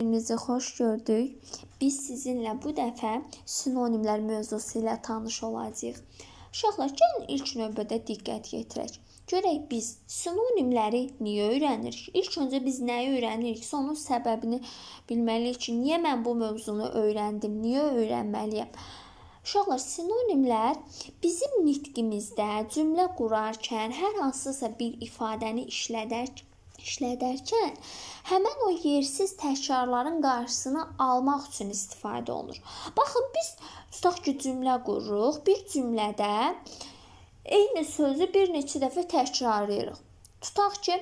Gününüzü xoş gördük. Biz sizinlə bu dəfə sinonimlər mövzusu ilə tanış olacağıq. Uşaqlar, gəlin ilk növbədə diqqət yetirək. Görək biz sinonimləri niyə öyrənirik? İlk öncə biz nəyi öyrənirik? Onun səbəbini bilməliyik ki, niyə mən bu mövzunu öyrəndim? Niyə öyrənməliyəm? Uşaqlar, sinonimlər bizim nitqimizdə cümlə qurarkən hər hansısa bir ifadəni işlədərkən həmən o yersiz təkrarların qarşısını almaq üçün istifadə olunur. Baxın, biz tutaq ki, cümlə qururuq. Bir cümlədə eyni sözü bir neçə dəfə təkrarlayırıq. Tutaq ki,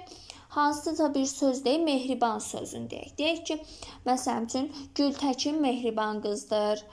hansısa bir söz deyək, mehriban sözünü deyək. Deyək ki, məsələn üçün, Gültəkin mehriban qızdır.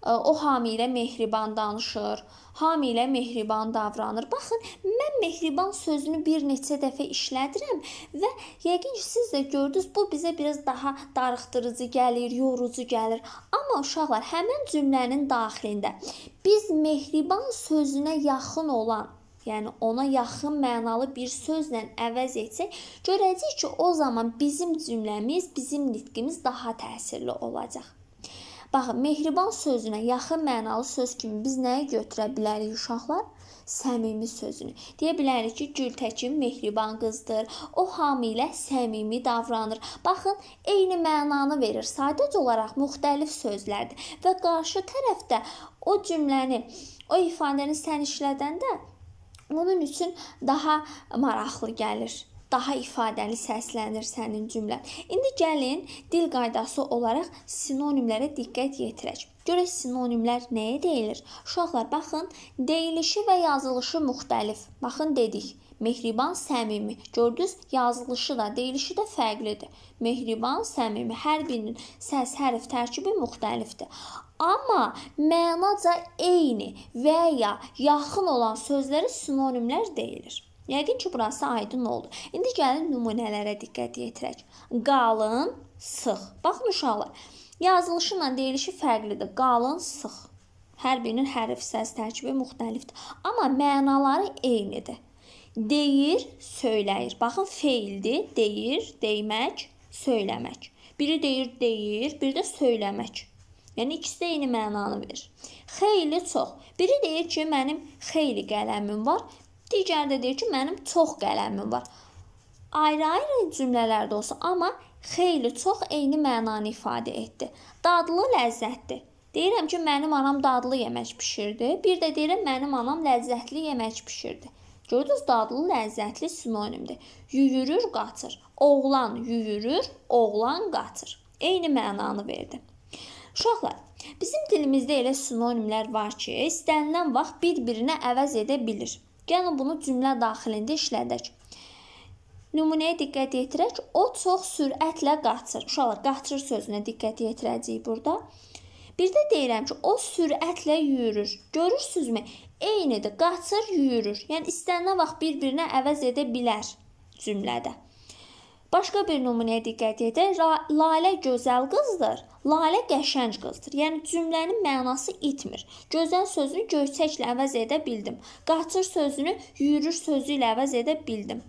O hamı ilə mehriban danışır, hamı ilə mehriban davranır. Baxın, mən mehriban sözünü bir neçə dəfə işlədirəm və yəqin ki, siz də gördünüz, bu bizə biraz daha darıxdırıcı gəlir, yorucu gəlir. Amma uşaqlar, həmən cümlənin daxilində biz mehriban sözünə yaxın olan, yəni ona yaxın mənalı bir sözlə əvəz etsək, görəcəyik ki, o zaman bizim cümləmiz, bizim nitqimiz daha təsirli olacaq. Baxın, mehriban sözünə yaxın mənalı söz kimi biz nəyi götürə bilərik uşaqlar? Səmimi sözünü. Deyə bilərik ki, Gültəkin mehriban qızdır. O hamı ilə səmimi davranır. Baxın, eyni mənanı verir. Sadəcə olaraq müxtəlif sözlərdir. Və qarşı tərəfdə o cümləni, o ifadəni sən işlədəndə onun üçün daha maraqlı gəlir. Daha ifadəli səslənir sənin cümlən. İndi gəlin, dil qaydası olaraq sinonimlərə diqqət yetirək. Görək, sinonimlər nəyə deyilir? Uşaqlar, baxın, deyilişi və yazılışı müxtəlif. Baxın, dedik, mehriban, səmimi. Gördünüz, yazılışı da, deyilişi də fərqlidir. Mehriban, səmimi. Hər birinin səs, hərf tərkibi müxtəlifdir. Amma mənaca eyni və ya yaxın olan sözləri sinonimlər deyilir. Yəqin ki, burası aydın oldu. İndi gəlin nümunələrə diqqət yetirək. Qalın, sıx. Baxın uşaqlar, yazılışı ilə deyilişi fərqlidir. Qalın, sıx. Hər birinin hərf, səs tərkibi müxtəlifdir. Amma mənaları eynidir. Deyir, söyləyir. Baxın, feildir. Deyir, deymək, söyləmək. Biri deyir, deyir, biri də söyləmək. Yəni, ikisi də eyni mənanı verir. Xeyli, çox. Biri deyir ki, mənim xeyli qələmim var. Digər də deyir ki, mənim çox qələmim var. Ayrı-ayrı cümlələrdə olsa, amma xeyli, çox eyni mənanı ifadə etdi. Dadlı, ləzzətli. Deyirəm ki, mənim anam dadlı yemək bişirdi. Bir də deyirəm, mənim anam ləzzətli yemək bişirdi. Gördünüz, dadlı, ləzzətli sinonimdir. Yüyürür, qaçır. Oğlan yüyürür, oğlan qaçır. Eyni mənanı verdi. Uşaqlar, bizim dilimizdə elə sinonimlər var ki, istənilən vaxt bir-birinə əvəz edə bilir. Gəlin bunu cümlə daxilində işlədək. Nümunəyə diqqət yetirək. O çox sürətlə qaçır. Uşaqlar, qaçır sözünə diqqət yetirəcəyik burada. Bir də deyirəm ki, o sürətlə yürür. Görürsünüzmü? Eynidir. Qaçır, yürür. Yəni, istənilən vaxt bir-birinə əvəz edə bilər cümlədə. Başqa bir nümunəyə diqqət edək. Lalə gözəl qızdır, Lalə qəşəng qızdır. Yəni, cümlənin mənası itmir. Gözəl sözünü göyçəklə əvəz edə bildim. Qaçır sözünü yürür sözü ilə əvəz edə bildim.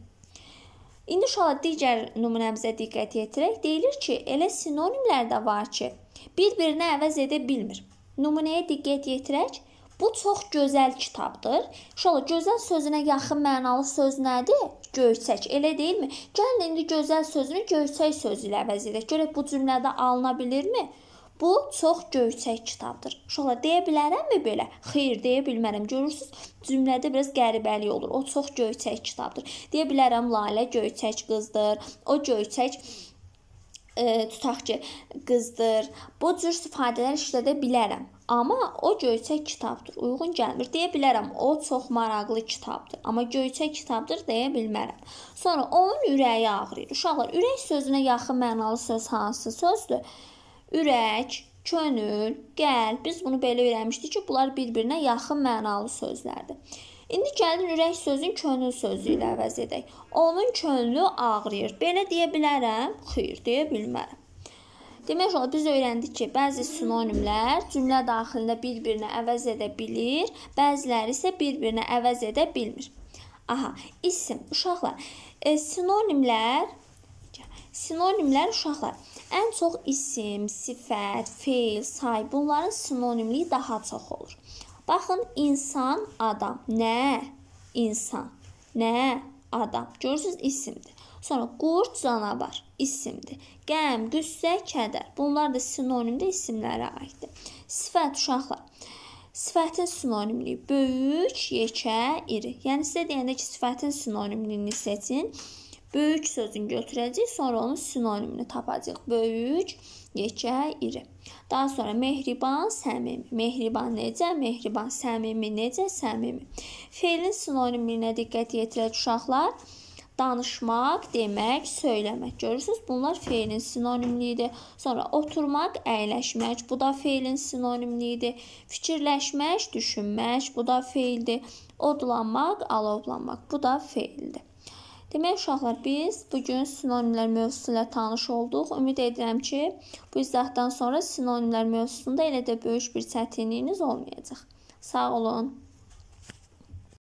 İndi uşaqlar, digər nümunəmizə diqqət yetirək. Deyilir ki, elə sinonimlər də var ki, bir-birinə əvəz edə bilmir. Nümunəyə diqqət yetirək. Bu çox gözəl kitabdır. Uşaqlar, gözəl sözünə yaxın mənalı söz nədir? Göyçək, elə deyilmi? Gəlin, indi gözəl sözünü göyçək sözü ilə əvəz edək. Görək, bu cümlədə alına bilirmi? Bu çox göyçək kitabdır. Uşaqlar, deyə bilərəmmi belə? Xeyr, deyə bilmərəm. Görürsünüz, cümlədə biraz qəribəlik olur. O çox göyçək kitabdır. Deyə bilərəm, Lalə göyçək qızdır. O göyçək tutaq ki, qızdır. Bu cür ifadələr işlədə bilərəm. Amma o göyçək kitabdır, uyğun gəlmir. Deyə bilərəm, o çox maraqlı kitabdır. Amma göyçək kitabdır, deyə bilmərəm. Sonra, onun ürəyi ağrıyır. Uşaqlar, ürək sözünə yaxın mənalı söz hansı sözdür? Ürək, könül, qəlb. Biz bunu belə öyrənmişdik ki, bunlar bir-birinə yaxın mənalı sözlərdir. İndi gəlin, ürək sözün könül sözü ilə əvəz edək. Onun könlü ağrıyır. Belə deyə bilərəm? Xeyr, deyə bilmərəm. Demək olar, biz öyrəndik ki, bəzi sinonimlər cümlə daxilində bir-birinə əvəz edə bilir, bəziləri isə bir-birinə əvəz edə bilmir. Aha, isim, uşaqlar, sinonimlər Sinonimlər uşaqlar. Ən çox isim, sifət, feil, say bunların sinonimliyi daha çox olur. Baxın, insan, adam. Nə? İnsan. Nə? Adam. Görürsünüz, isimdir. Sonra qurd, canavar. İsimdir. Qəm, qüssə, kədər. Bunlar da sinonimdə isimlərə aiddir. Sifət uşaqlar. Sifətin sinonimliyi böyük, yekə, iri. Yəni sizə deyəndə ki, sifətin sinonimliyini seçin. Böyük sözünü götürəcək, sonra onun sinonimini tapacaq. Böyük, yekə, iri. Daha sonra mehriban, səmimi. Mehriban necə? Mehriban, səmimi necə? Səmimi. Feilin sinonimliyinə diqqət yetirək uşaqlar. Danışmaq, demək, söyləmək. Görürsünüz, bunlar feilin sinonimliyidir. Sonra oturmaq, əyləşmək, bu da feilin sinonimliyidir. Fikirləşmək, düşünmək, bu da feildir. Odlanmaq, alovlanmaq, bu da feildir. Demək uşaqlar, biz bugün sinonimlər mövzusu ilə tanış olduq. Ümid edirəm ki, bu izahdan sonra sinonimlər mövzusunda elə də böyük bir çətinliyiniz olmayacaq. Sağ olun.